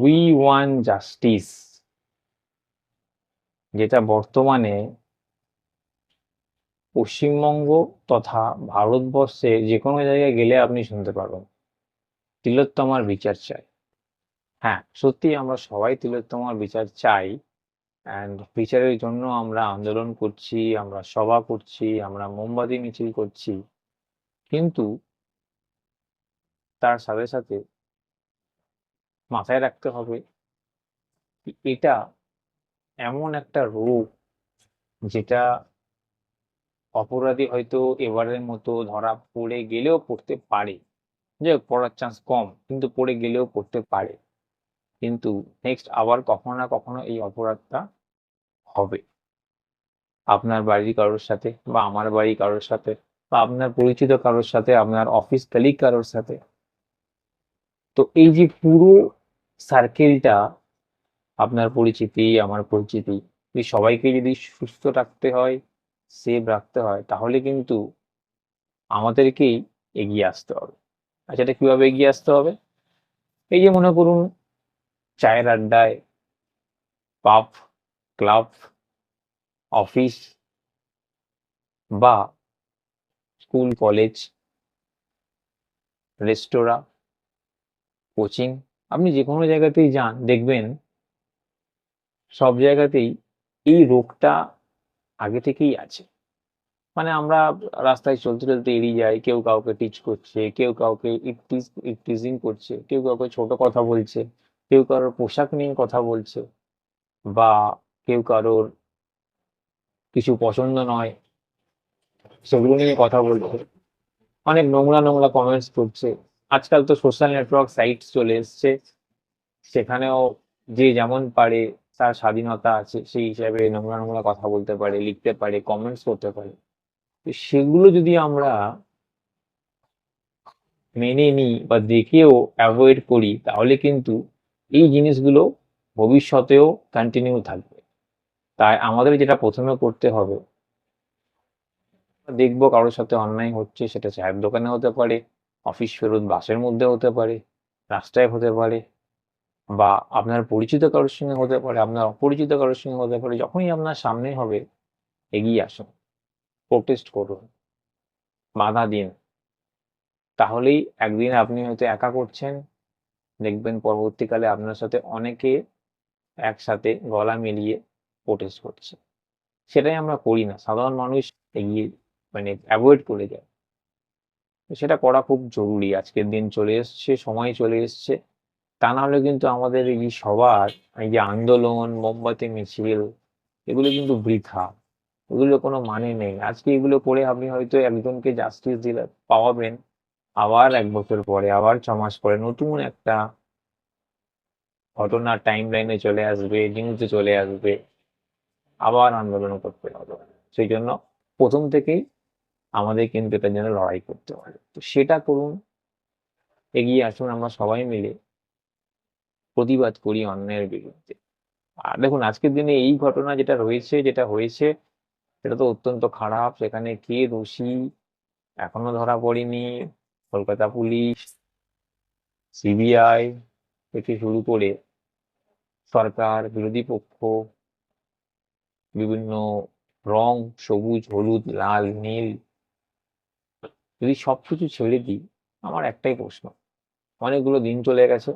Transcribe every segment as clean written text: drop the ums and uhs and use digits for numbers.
We want justice, যেটা বর্তমানে পশ্চিমবঙ্গ তথা ভারতবর্ষে যে কোনো জায়গায় গেলে আপনি শুনতে পারবেন, তিলোত্তমার বিচার চাই। হ্যাঁ, সত্যি আমরা সবাই তিলোত্তমার বিচার চাই। অ্যান্ড বিচারের জন্য আমরা আন্দোলন করছি, আমরা সভা করছি, আমরা মোমবাতি মিছিল করছি। কিন্তু তার সাথে সাথে মাথায় রাখতে হবে এটা এমন একটা রোগ যেটা অপরাধী হয়তো এবারের মতো ধরা পড়ে গেলেও পড়তে পারে, যে পড়ার চান্স কম, কিন্তু পড়ে গেলেও পড়তে পারে। কিন্তু নেক্সট আবার কখনো না কখনো এই অপরাধটা হবে আপনার বাড়ির কারোর সাথে, বা আমার বাড়ি কারোর সাথে, বা আপনার পরিচিত কারোর সাথে, আপনার অফিস কলিগ কারোর সাথে। তো এই যে পুরো সার্কেলটা, আপনার পরিচিতি, আমার পরিচিতি, এই সবাইকে যদি সুস্থ রাখতে হয়, সেভ রাখতে হয়, তাহলে কিন্তু আমাদেরকেই এগিয়ে আসতে হবে। আর সেটা কিভাবে এগিয়ে আসতে হবে? এই যে মনে করুন, চায়ের আড্ডায়, পাব, ক্লাব, অফিস, বা স্কুল, কলেজ, রেস্তোরাঁ, কোচিং, আপনি যে কোনো জায়গাতেই যান, দেখবেন সব জায়গাতেই এই রোগটা আগে থেকেই আছে। মানে আমরা রাস্তায় চলতে চলতে এড়িয়ে যাই, কেউ কাউকে টিচ করছে, কেউ কাউকে ইপটিজিং করছে, কেউ কাউকে ছোট কথা বলছে, কেউ কারোর পোশাক নিয়ে কথা বলছে, বা কেউ কারোর কিছু পছন্দ নয় সেগুলো নিয়ে কথা বলছে, অনেক নোংরা নোংরা কমেন্টস করছে। আজকাল তো সোশ্যাল নেটওয়ার্ক সাইটস চলে এসছে, সেখানেও যে যেমন পারে, তার স্বাধীনতা আছে, সেই হিসাবে নোংরা নোংরা কথা বলতে পারে, লিখতে পারে, কমেন্টস করতে পারে। তো সেগুলো যদি আমরা মেনে নিই বা দেখেও অ্যাভয়েড করি, তাহলে কিন্তু এই জিনিসগুলো ভবিষ্যতেও কন্টিনিউ থাকবে। তাই আমাদের যেটা প্রথমে করতে হবে, দেখবো কারোর সাথে অন্যায় হচ্ছে, সেটা চায়ের দোকানে হতে পারে, অফিস ফেরত বাসের মধ্যে হতে পারে, রাস্তায় হতে পারে, বা আপনার পরিচিত কারোর সঙ্গে হতে পারে, আপনার অপরিচিত কারোর সঙ্গে হতে পারে। যখনই আপনার সামনে হবে, এগিয়ে আসুন, প্রোটেস্ট করুন, বাধা দিন। তাহলেই একদিন আপনি হয়তো একা করছেন, দেখবেন পরবর্তীকালে আপনার সাথে অনেকে একসাথে গলা মিলিয়ে প্রোটেস্ট করছে। সেটাই আমরা করি না, সাধারণ মানুষ এগিয়ে মানে অ্যাভয়েড করে যায়। তো সেটা করা খুব জরুরি। আজকের দিন চলে এসছে, সময় চলে এসছে। তা না হলে কিন্তু আমাদের এই সবার এই যে আন্দোলন, মোমবাতি মিছিল, এগুলো কিন্তু বৃথা। এগুলো কোনো মানে নেই। আজকে এগুলো করে আপনি হয়তো একজনকে জাস্টিস দিলে পাওয়াবেন, আবার ১ বছর পরে, আবার ৬ মাস পরে নতুন একটা ঘটনা টাইম লাইনে চলে আসবে, নিউজে চলে আসবে, আবার আন্দোলন করতে হবে। সেই জন্য প্রথম থেকেই আমাদের কিন্তু এটার জন্য লড়াই করতে হবে। তো সেটা করুন, এগিয়ে আসুন, আমরা সবাই মিলে প্রতিবাদ করি অন্যায়ের বিরুদ্ধে। আর দেখুন, আজকের দিনে এই ঘটনা যেটা রয়েছে, যেটা হয়েছে, সেটা তো অত্যন্ত খারাপ। সেখানে কে দোষী এখনো ধরা পড়েনি। কলকাতা পুলিশ, সিবিআই থেকে শুরু করে সরকার, বিরোধী পক্ষ, বিভিন্ন রং, সবুজ, হলুদ, লাল, নীল, যদি সবকিছু ছেড়ে দিই, আমার একটাই প্রশ্ন, অনেকগুলো দিন চলে গেছে,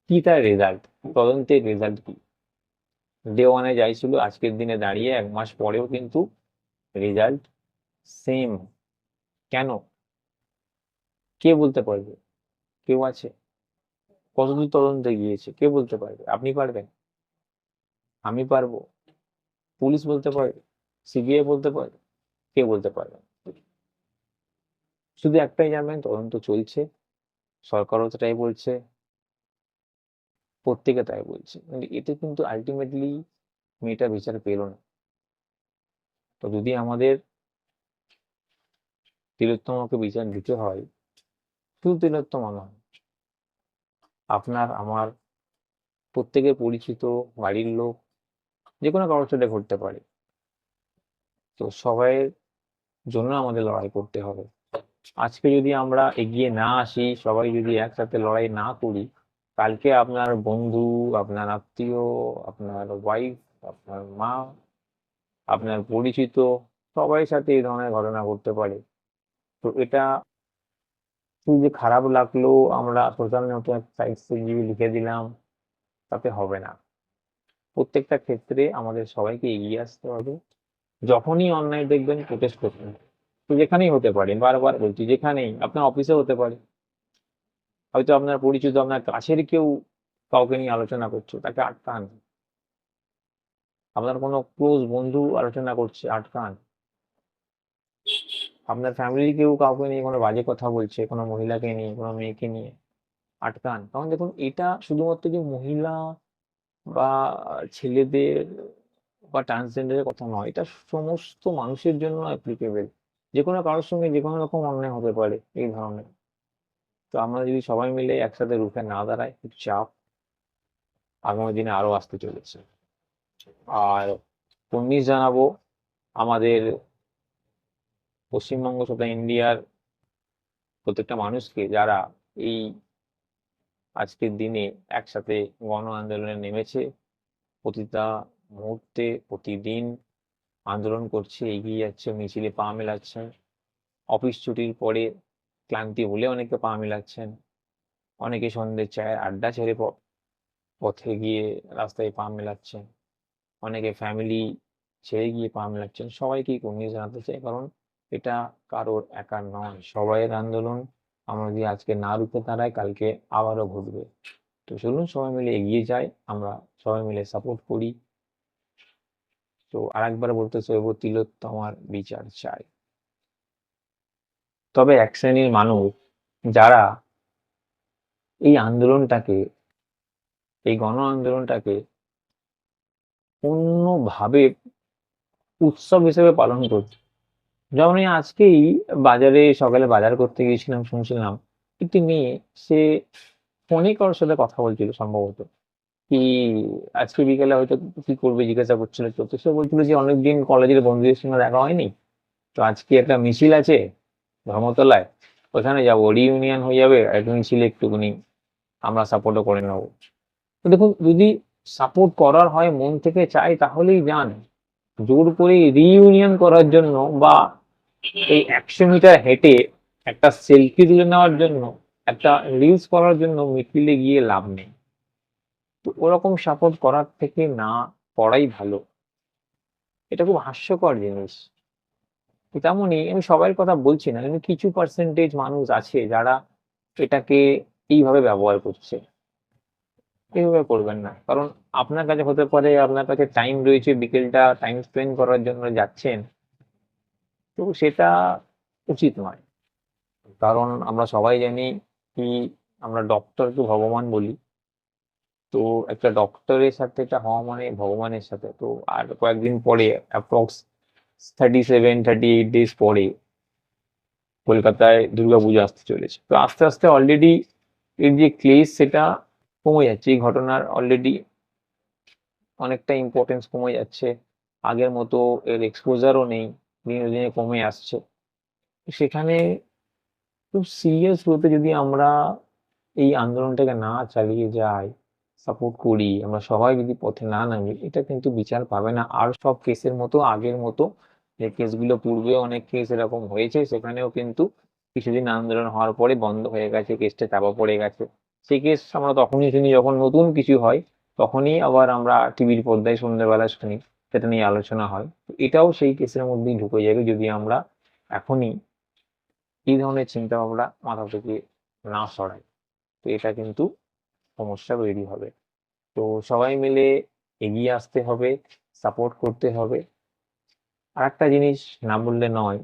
কি তার রেজাল্ট? তদন্তের রেজাল্ট কি? ডে ওয়ানে যাই ছিল, আজকের দিনে দাঁড়িয়ে ১ মাস পরেও কিন্তু রেজাল্ট সেম। কেন? কে বলতে পারবে? কেউ আছে? কতদূর তদন্তে গিয়েছে কে বলতে পারবে? আপনি পারবেন? আমি পারবো? পুলিশ বলতে পারবে? সিবিআই বলতে পারবে? কে বলতে পারবে? শুধু একটাই জানবেন, তদন্ত চলছে, সরকারও তাই বলছে, প্রত্যেকে তাই বলছে, কিন্তু এতে কিন্তু আলটিমেটলি মেয়েটা বিচার পেল না। তো যদি আমাদের তিলোত্তমাকে বিচার দিতে হয়, শুধু তিলোত্তমা নয়, আপনার আমার প্রত্যেকের পরিচিত, বাড়ির লোক, যে কোনো কারোর সাথে ঘটতে পারে। তো সবাইয়ের জন্য আমাদের লড়াই করতে হবে। আজকে যদি আমরা এগিয়ে না আসি, সবাই যদি একসাথে লড়াই না করি, কালকে আপনার বন্ধু, আপনার আত্মীয়, আপনার ওয়াইফ, আপনার মা, আপনার পরিচিত সবাই সাথে এই ধরনের ঘটনা ঘটতে পারে। তো এটা শুধু যে খারাপ লাগলো, আমরা সোশ্যাল সাইটসে গিয়ে লিখে দিলাম, তাতে হবে না। প্রত্যেকটা ক্ষেত্রে আমাদের সবাইকে এগিয়ে আসতে হবে। যখনই অন্যায় দেখবেন প্রোটেস্ট করবেন। তো যেখানেই হতে পারে, বারবার বলছি, যেখানেই আপনার অফিসে হতে পারে, হয়তো আপনার পরিচিত আপনার কাছের কেউ কাউকে নিয়ে আলোচনা করছে, তাকে আটকান। আপনার কোনো ক্লোজ বন্ধু আলোচনা করছে, আটকান। আপনার ফ্যামিলির কেউ কাউকে নিয়ে কোনো বাজে কথা বলছে, কোনো মহিলাকে নিয়ে, কোনো মেয়েকে নিয়ে, আটকান। কারণ দেখুন, এটা শুধুমাত্র যে মহিলা বা ছেলেদের বা ট্রান্সজেন্ডারের কথা নয়, এটা সমস্ত মানুষের জন্য অ্যাপ্লিকেবল। যে কোনো কারোর সঙ্গে যে কোনো রকম অন্যায় হতে পারে এই ধরনের। তো আমরা যদি সবাই মিলে একসাথে রুখে না দাঁড়াই, খুব চাপ আগামী দিনে আরো আসতে চলেছে। আর কুর্নিশ জানাবো আমাদের পশ্চিমবঙ্গ তথা ইন্ডিয়ার প্রত্যেকটা মানুষকে, যারা এই আজকের দিনে একসাথে গণ আন্দোলনে নেমেছে, প্রতিটা মুহূর্তে প্রতিদিন আন্দোলন করছে, এগিয়ে যাচ্ছে, মিছিলে পা মেলাচ্ছে। অফিস ছুটির পরে ক্লান্তি হলে অনেকে পা মেলাচ্ছেন, অনেকে সন্ধ্যের চায়ের আড্ডা ছেড়ে পথে গিয়ে রাস্তায় পা মেলাচ্ছেন, অনেকে ফ্যামিলি ছেড়ে গিয়ে পা মেলাচ্ছেন। সবাইকেই কর্নিশ জানাতে চাই, কারণ এটা কারোর একার নয়, সবাইয়ের আন্দোলন। আমরা যদি আজকে না রুখে দাঁড়াই, কালকে আবারও ঘটবে। তো চলুন সবাই মিলে এগিয়ে যাই, আমরা সবাই মিলে সাপোর্ট করি। তো আরেকবার বলতে চাইবো, তিলোত্তমার বিচার চাই। তবে এক শ্রেণীর মানুষ, যারা এই আন্দোলনটাকে, এই গণ আন্দোলনটাকে অন্যভাবে উৎসব হিসেবে পালন করছে। যেমন এই আজকেই বাজারে সকালে বাজার করতে গিয়েছিলাম, শুনছিলাম একটি মেয়ে, সে ফোনে কারোর সাথে কথা বলছিল সম্ভবত, কি আজকে বিকেলে হয়তো কি করবে জিজ্ঞাসা করছিল। তো সে বলছিল যে অনেকদিন কলেজের বন্ধুদের সঙ্গে দেখা হয়নি, তো আজকে একটা মিছিল আছে ধর্মতলায়, ওখানে যাবো, রিইউনিয়ন হয়ে যাবে, একটু মিছিলে একটুখানি আমরা সাপোর্টও করে নেবো। তো দেখুন, যদি সাপোর্ট করার হয়, মন থেকে চাই, তাহলেই যান। জোর করে রিইউনিয়ন করার জন্য বা এই 100 মিটার হেঁটে একটা সেলফি তুলে নেওয়ার জন্য, একটা রিলস করার জন্য মিছিলে গিয়ে লাভ নেই। তো ওরকম সাপোর্ট করার থেকে না করাই ভালো। এটা খুব হাস্যকর জিনিস। তেমনই আমি সবার কথা বলছি না, কিন্তু কিছু পার্সেন্টেজ মানুষ আছে যারা এটাকে এইভাবে ব্যবহার করছে। এইভাবে করবেন না, কারণ আপনার কাছে হতে পারে, আপনার কাছে টাইম রয়েছে, বিকেলটা টাইম স্পেন্ড করার জন্য যাচ্ছেন, তো সেটা উচিত নয়। কারণ আমরা সবাই জানি কি, আমরা ডক্টরকে ভগবান বলি। তো একটা ডক্টরের সাথে এটা হওয়া মানে ভগবানের সাথে। তো আর কয়েকদিন পরে, অ্যাপ্রক্স 37-38 ডেজ পরে কলকাতায় দুর্গাপুজো আসতে চলেছে। তো আস্তে আস্তে অলরেডি এর যে ক্রেজ, সেটা কমে যাচ্ছে। এই ঘটনার অলরেডি অনেকটা ইম্পর্টেন্স কমে যাচ্ছে। আগের মতো এর এক্সপোজারও নেই, দিনে দিনে কমে আসছে। সেখানে খুব সিরিয়াস হতে যদি আমরা এই আন্দোলনটাকে না চালিয়ে যাই, সাপোর্ট করি, আমরা সবাই যদি পথে না নামি, এটা কিন্তু বিচার পাবে না। আর সব কেসের মতো, আগের মতো যে কেসগুলো, পূর্বে অনেক কেস এরকম হয়েছে, সেখানেও কিন্তু কিছুদিন আন্দোলন হওয়ার পরে বন্ধ হয়ে গেছে, কেসটা চাপা পড়ে গেছে। সেই কেস আমরা তখনই শুনি যখন নতুন কিছু হয়, তখনই আবার আমরা টিভির পর্দায় সন্ধ্যেবেলা শুনি, সেটা নিয়ে আলোচনা হয়। তো এটাও সেই কেসের মধ্যেই ঢুকে যাবে যদি আমরা এখনই এই ধরনের চিন্তা ভাবনা মাথা থেকে না সরাই। তো এটা কিন্তু সমস্যা তৈরি হবে। তো সবাই মিলে এগিয়ে আসতে হবে, সাপোর্ট করতে হবে। আর একটা জিনিস না বললে নয়,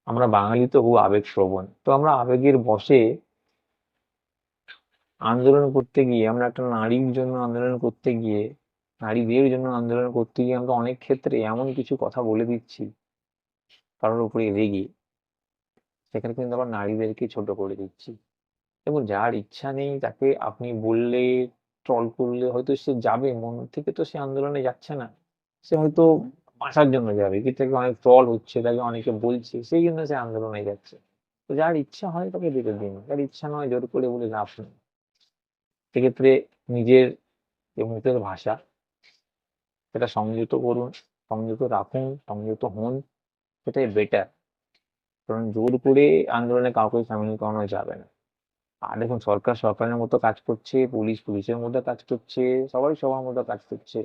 আমরা বাঙালি তো খুব আবেগপ্রবণ। তো আমরা আবেগের বশে আন্দোলন করতে গিয়ে, আমরা একটা নারীর জন্য আন্দোলন করতে গিয়ে, নারীদের জন্য আন্দোলন করতে গিয়ে আমরা অনেক ক্ষেত্রে এমন কিছু কথা বলে দিচ্ছি কারোর উপরে রেগে, সেখানে কিন্তু আবার নারীদেরকে ছোট করে দিচ্ছি। এবং যার ইচ্ছা নেই তাকে আপনি বললে, ট্রল করলে হয়তো সে যাবে, মন থেকে তো সে আন্দোলনে যাচ্ছে না। সে হয়তো বাঁচার জন্য যাবে, কি তাকে অনেক ট্রল হচ্ছে, তাকে অনেকে বলছে, সেই জন্য সে আন্দোলনে যাচ্ছে। তো যার ইচ্ছা হয় তাকে যেতে দিন, যার ইচ্ছা নয় জোর করে বলে লাভ নেই। সেক্ষেত্রে নিজের যে মুখের ভাষা সেটা সংযত করুন, সংযত রাখুন, সংযত হন, সেটাই বেটার। কারণ জোর করে আন্দোলনে কাউকে সামিল করানো যাবে না। আর দেখুন, সরকার সরকারের মতো কাজ করছে, পুলিশ পুলিশের মধ্যে কাজ করছে, সবাই সবার মতো কাজ করছে,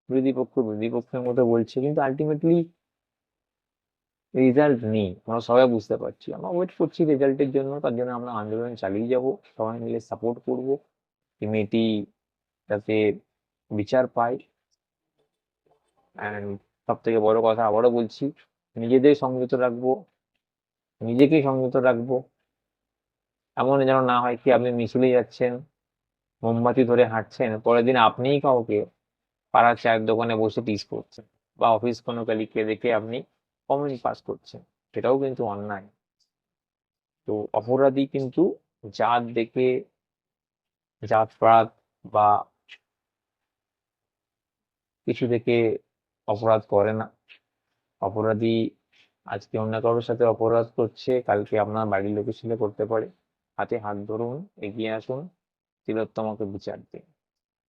বিরোধী পক্ষ বিরোধী পক্ষের মতো বলছে, কিন্তু আলটিমেটলি রেজাল্ট নেই। আমরা সবাই বুঝতে পারছি, আমরা ওয়েট করছি রেজাল্টের জন্য, তার জন্য আমরা আন্দোলন চালিয়ে যাব, সবাই মিলে সাপোর্ট করবো এই মেয়েটি যাতে বিচার পায়। অ্যান্ড সব থেকে বড় কথা আবারও বলছি, নিজেদের সংযত রাখবো, নিজেকেই সংযত রাখবো। এমন যেন না হয় কি আপনি মিছিলে যাচ্ছেন, মোমবাতি ধরে হাঁটছেন, পরের দিন আপনিই কাউকে পাড়ার চায়ের দোকানে বসে টিজ করছেন, বা অফিস কোনো কলিগকে দেখে আপনি কমেন্ট পাস করছেন, সেটাও কিন্তু অন্যায়। তো অপরাধী কিন্তু জাত দেখে, জাতপাত বা কিছু দেখে অপরাধ করে না। অপরাধী আজকে অন্য কারোর সাথে অপরাধ করছে, কালকে আপনার বাড়ির লোকের সাথে করতে পারে। হাতে হাত ধরুন, এগিয়ে আসুন, তিলোত্তমাকে বিচার দিন।